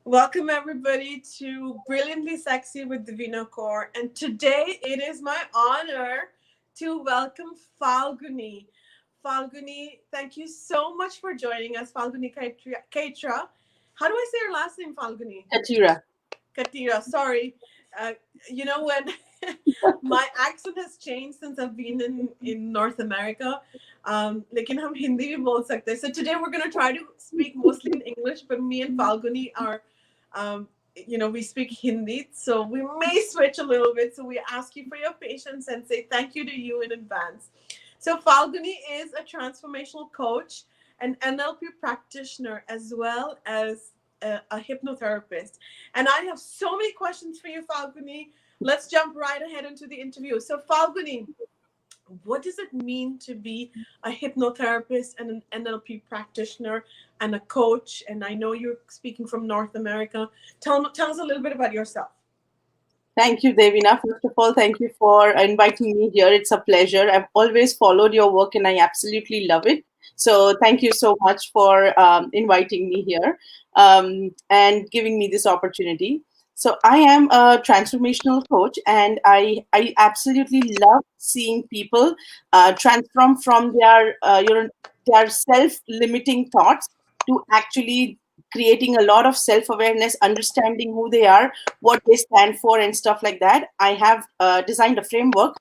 Welcome, everybody, to Brilliantly Sexy with Divina Kaur. And today it is my honor to welcome Falguni. Falguni, thank you so much for joining us, Falguni Kaitra. How do I say your last name, Falguni? Katira. Katira, sorry. Uh, when my accent has changed since I've been in North America. लेकिन हम हिंदी भी बोल सकते हैं. So today we're going to try to speak mostly in English, but me and Falguni are, um, we speak Hindi, so we may switch a little bit. So we ask you for your patience and say thank you to you in advance. So Falguni is a transformational coach, an NLP practitioner, as well as a hypnotherapist. And I have so many questions for you, Falguni. Let's jump right ahead into the interview. So, Falguni, what does it mean to be a hypnotherapist and an NLP practitioner and a coach? And I know you're speaking from North America. Tell us a little bit about yourself. Thank you, Devina. First of all, thank you for inviting me here. It's a pleasure. I've always followed your work and I absolutely love it. So thank you so much for inviting me here and giving me this opportunity. So I am a transformational coach and I absolutely love seeing people transform from their self-limiting thoughts to actually creating a lot of self-awareness, understanding who they are, what they stand for, and stuff like that. I have designed a framework,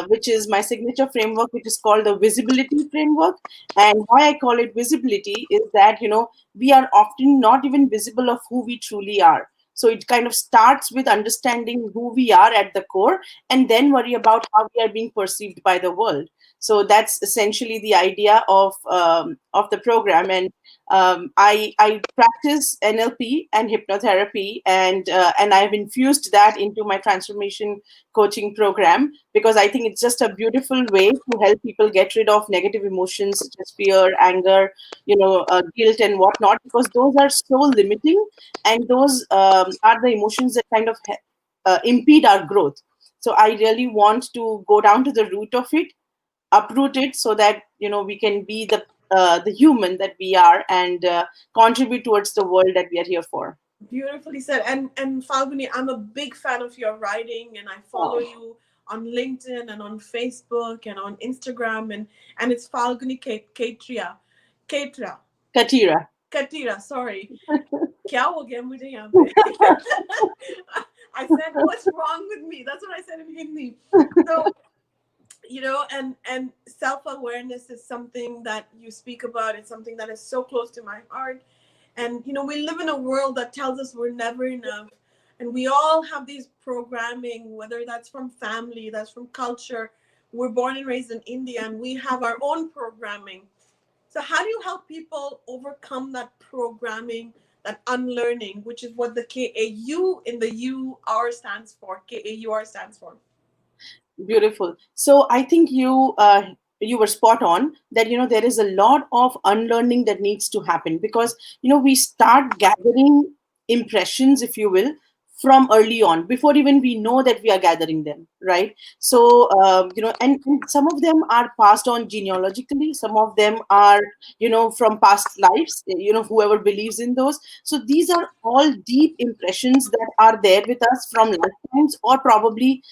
which is my signature framework, which is called the visibility framework. And why I call it visibility is that, we are often not even visible of who we truly are. So it kind of starts with understanding who we are at the core and then worry about how we are being perceived by the world. So that's essentially the idea of the program. And I practice NLP and hypnotherapy, and I've infused that into my transformation coaching program because I think it's just a beautiful way to help people get rid of negative emotions such as fear, anger, guilt, and whatnot, because those are so limiting, and those are the emotions that kind of impede our growth. So I really want to go down to the root of it, uproot it, so that we can be the human that we are and contribute towards the world that we are here for. Beautifully said. And Falguni, I'm a big fan of your writing, and I follow Oh, you on LinkedIn and on Facebook and on Instagram, and it's Falguni Kaitria. Kaitra. Katira. Katira, sorry. क्या हो गया मुझे यहाँ पे? I said, what's wrong with me? That's what I said in Hindi. So, and self-awareness is something that you speak about. It's something that is so close to my heart. And, we live in a world that tells us we're never enough. And we all have these programming, whether that's from family, that's from culture. We're born and raised in India, and we have our own programming. So, how do you help people overcome that programming, that unlearning, which is what the KAU in the UR stands for? KAUR stands for. Beautiful. So I think you were spot on that there is a lot of unlearning that needs to happen because we start gathering impressions, if you will, from early on before even we know that we are gathering them, right? So and some of them are passed on genealogically, some of them are from past lives, whoever believes in those. So these are all deep impressions that are there with us from lifetimes, or probably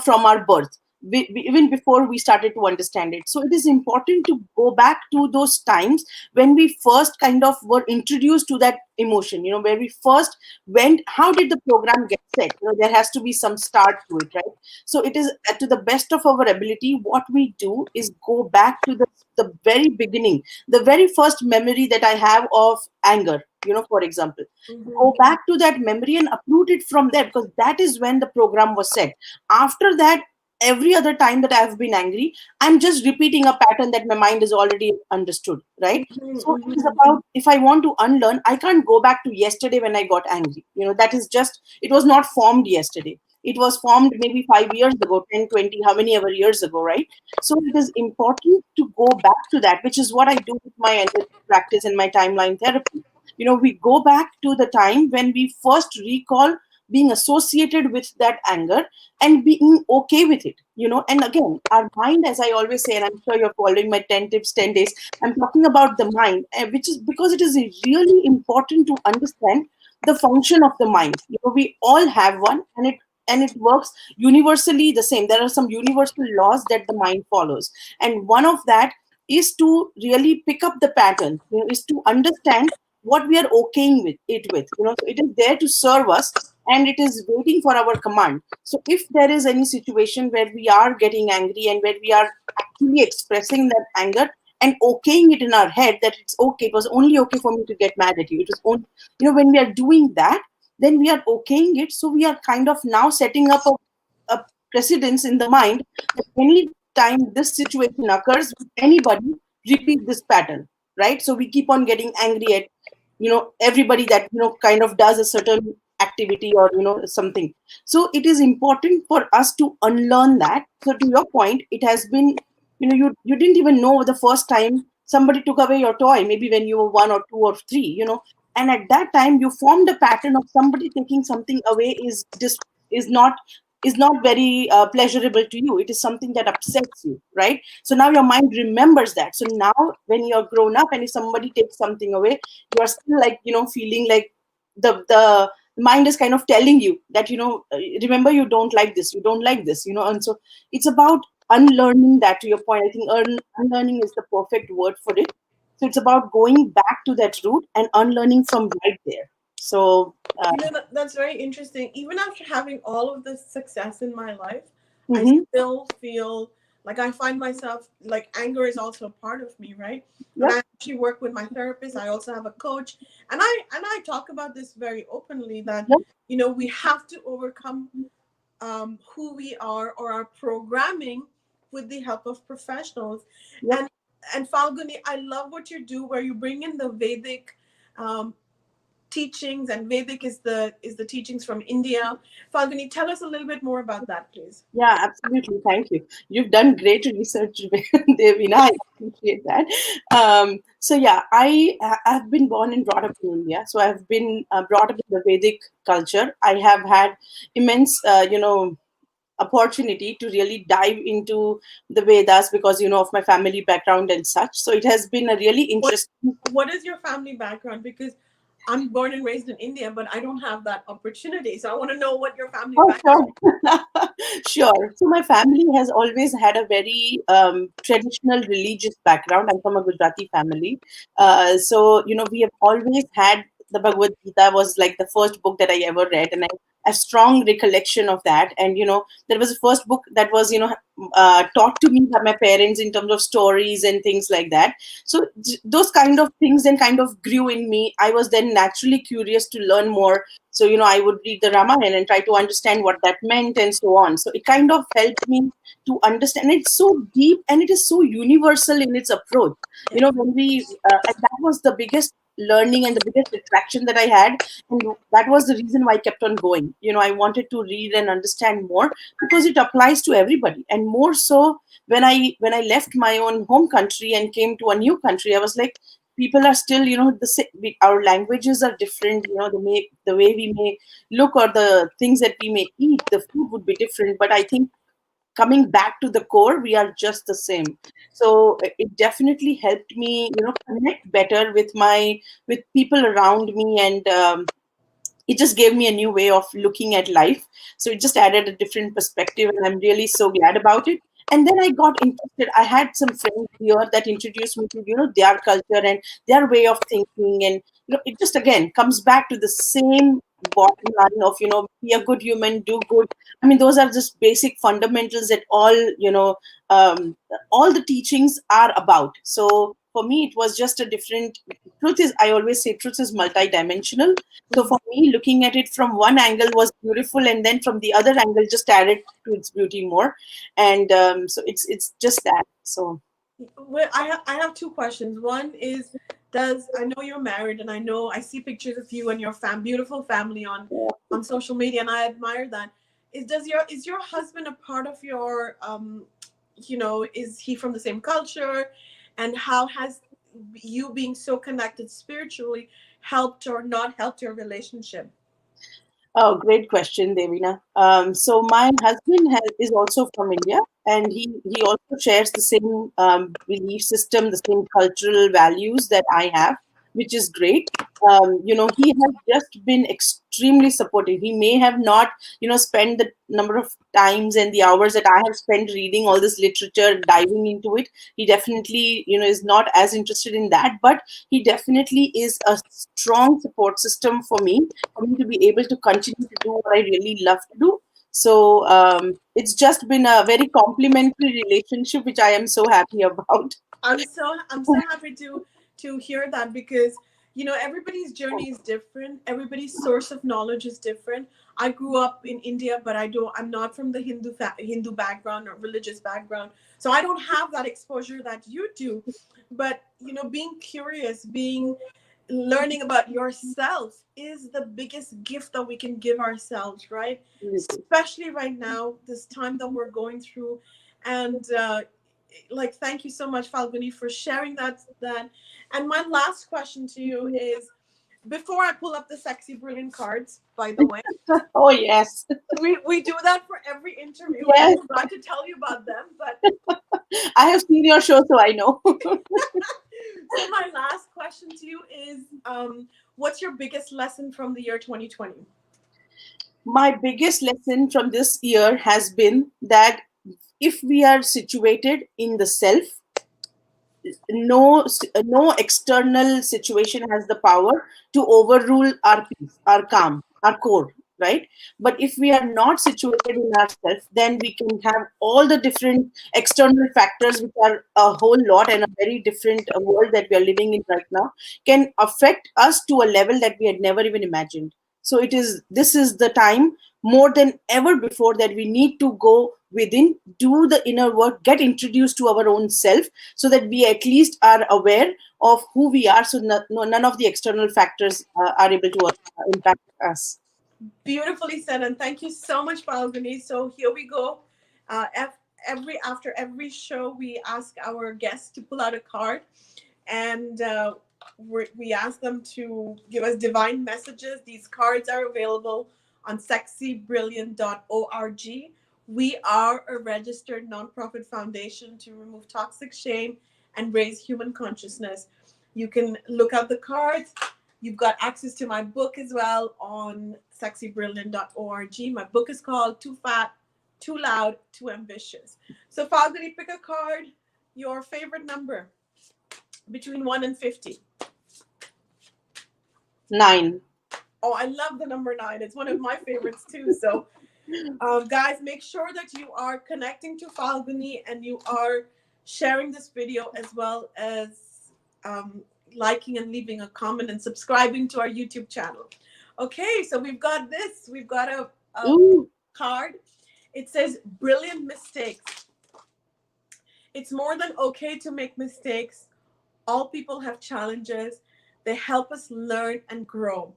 from our birth, even before we started to understand it. So it is important to go back to those times when we first kind of were introduced to that emotion, where we first went. How did the program get set? There has to be some start to it, right? So it is to the best of our ability, what we do is go back to the very beginning, the very first memory that I have of anger, for example. Go Mm-hmm. back to that memory and uproot it from there, because that is when the program was set. After that, every other time that I've been angry, I'm just repeating a pattern that my mind has already understood, right? So it is Mm-hmm. about, if I want to unlearn, I can't go back to yesterday when I got angry. That is just, it was not formed yesterday. It was formed maybe 5 years ago, 10, 20, how many ever years ago, right? So it is important to go back to that, which is what I do with my NLP practice and my timeline therapy. We go back to the time when we first recall being associated with that anger and being okay with it. And again, our mind, as I always say, and I'm sure you're following my 10 tips 10 days, I'm talking about the mind, which is because it is really important to understand the function of the mind. We all have one, and it works universally the same. There are some universal laws that the mind follows, and one of that is to really pick up the pattern. Is to understand what we are okaying with it with. So it is there to serve us, and it is waiting for our command. So if there is any situation where we are getting angry and where we are actually expressing that anger and okaying it in our head that it's okay, it was only okay for me to get mad at you. It was only, when we are doing that, then we are okaying it. So we are kind of now setting up a precedence in the mind that any time this situation occurs with anybody, repeat this pattern, right? So we keep on getting angry at everybody that kind of does a certain activity or something. So it is important for us to unlearn that. So to your point, it has been, you didn't even know the first time somebody took away your toy, maybe when you were 1 or 2 or 3, and at that time you formed a pattern of somebody taking something away is just is not very pleasurable to you. It is something that upsets you, right? So now your mind remembers that. So now when you're grown up and if somebody takes something away, you are still like feeling like the mind is kind of telling you that remember, you don't like this, you don't like this, and so it's about unlearning that. To your point, I think unlearning is the perfect word for it. So it's about going back to that root and unlearning from right there. So That's very interesting. Even after having all of this success in my life, I mhm. still feel like I find myself like anger is also a part of me, right? And Yep, I actually work with my therapist. I also have a coach, and I talk about this very openly that yep, we have to overcome who we are or our programming with the help of professionals. yep. And Falguni, I love what you do, where you bring in the Vedic um, teachings, and Vedic is the teachings from India. Falguni, tell us a little bit more about that, please. Yeah, absolutely. Thank you. You've done great research, Devina. I appreciate that. So yeah, have been born and brought up in India. So I've been brought up in the Vedic culture. I have had immense, opportunity to really dive into the Vedas because of my family background and such. So it has been a really What interesting. what is your family background? Because I'm born and raised in India, but I don't have that opportunity. So I want to know what your family Oh, background. sure. Sure. So my family has always had a very traditional religious background. I'm from a Gujarati family. So, we have always had the Bhagavad Gita was like the first book that I ever read, and I have strong recollection of that. And, there was a first book that was, taught to me by my parents in terms of stories and things like that. So those kind of things then kind of grew in me. I was then naturally curious to learn more. So, I would read the Ramayana and try to understand what that meant and so on. So it kind of helped me to understand. It's so deep and it is so universal in its approach. When and that was the biggest learning and the biggest attraction that I had. And that was the reason why I kept on going. I wanted to read and understand more because it applies to everybody. And more so when I left my own home country and came to a new country, I was like, people are still our languages are different. The way we may look or the things that we may eat, the food would be different, but I think coming back to the core, we are just the same. So it definitely helped me connect better with people around me, and it just gave me a new way of looking at life. So it just added a different perspective, and I'm really so glad about it. And then I got interested. I had some friends here that introduced me to their culture and their way of thinking, and it just again comes back to the same bottom line of be a good human, do good. I mean, those are just basic fundamentals that um, all the teachings are about. So for me, it was just a different. Truth is, I always say, truth is multidimensional. So for me, looking at it from one angle was beautiful, and then from the other angle, just added to its beauty more. And so it's just that. So Well, I have two questions. One is, does I know you're married, and I know I see pictures of you and your beautiful family on social media, and I admire that. Is your husband a part of your is he from the same culture, and how has you being so connected spiritually helped or not helped your relationship? oh, great question, Devina. So my husband is also from India, and he also shares the same belief system, the same cultural values that I have. which is great. He has just been extremely supportive. He may have not, spent the number of times and the hours that I have spent reading all this literature, diving into it. He definitely, is not as interested in that, but he definitely is a strong support system for me to be able to continue to do what I really love to do. So it's just been a very complimentary relationship, which I am so happy about. I'm so happy to hear that, because everybody's journey is different. Everybody's source of knowledge is different. I grew up in India, but I'm not from the Hindu background or religious background, so I don't have that exposure that you do. But being curious, being learning about yourself is the biggest gift that we can give ourselves, right? Especially right now, this time that we're going through. And like, thank you so much, Falguni, for sharing that. And my last question to you is, before I pull up the sexy brilliant cards, by the way, Oh, yes. we do that for every interview. Yes. I forgot to tell you about them, but I have seen your show, so I know. so my last question to you is, what's your biggest lesson from the year 2020? My biggest lesson from this year has been that if we are situated in the self, no external situation has the power to overrule our peace, our calm, our core, right? But if we are not situated in ourselves, then we can have all the different external factors, which are a whole lot and a very different world that we are living in right now, can affect us to a level that we had never even imagined. So this is the time more than ever before that we need to go within, do the inner work, get introduced to our own self, so that we at least are aware of who we are, so none of the external factors are able to impact us. Beautifully said, and thank you so much, Falguni. So here we go. After every show, we ask our guests to pull out a card, and we ask them to give us divine messages. These cards are available on sexybrilliant.org. We are a registered nonprofit foundation to remove toxic shame and raise human consciousness. You can look out the cards. You've got access to my book as well on sexybrilliant.org. My book is called Too Fat, Too Loud, Too Ambitious. So, Falguni, pick a card, your favorite number between 1 and 50. 9. Oh, I love the number 9. It's one of my favorites too. So, guys, make sure that you are connecting to Falguni and you are sharing this video, as well as liking and leaving a comment and subscribing to our YouTube channel. Okay, so we've got this. We've got a card. It says brilliant mistakes. It's more than okay to make mistakes. All people have challenges. They help us learn and grow.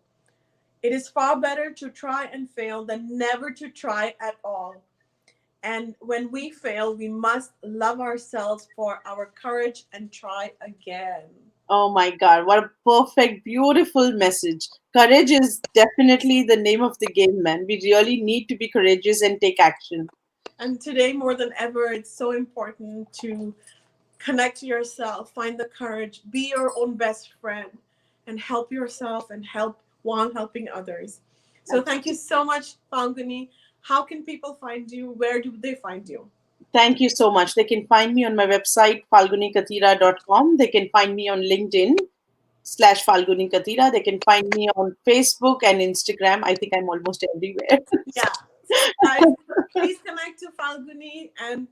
It is far better to try and fail than never to try at all. And when we fail, we must love ourselves for our courage and try again. Oh my God, what a perfect, beautiful message. Courage is definitely the name of the game, man. We really need to be courageous and take action. And today, more than ever, it's so important to connect to yourself, find the courage, be your own best friend, and help yourself and help while helping others. So thank you so much, Falguni. How can people find you? Where do they find you? Thank you so much. They can find me on my website, falgunikatira.com. They can find me on LinkedIn /Falguni Katira. They can find me on Facebook and Instagram. I think I'm almost everywhere. Yeah. Guys, please connect to Falguni, and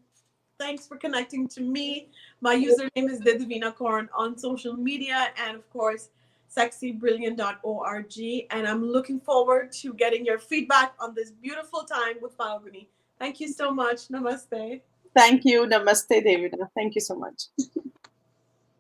thanks for connecting to me. My username is Dedavina Korn on social media, and of course, sexybrilliant.org. And I'm looking forward to getting your feedback on this beautiful time with Falguni. Thank you so much. Namaste. Thank you. Namaste, Devina. Thank you so much.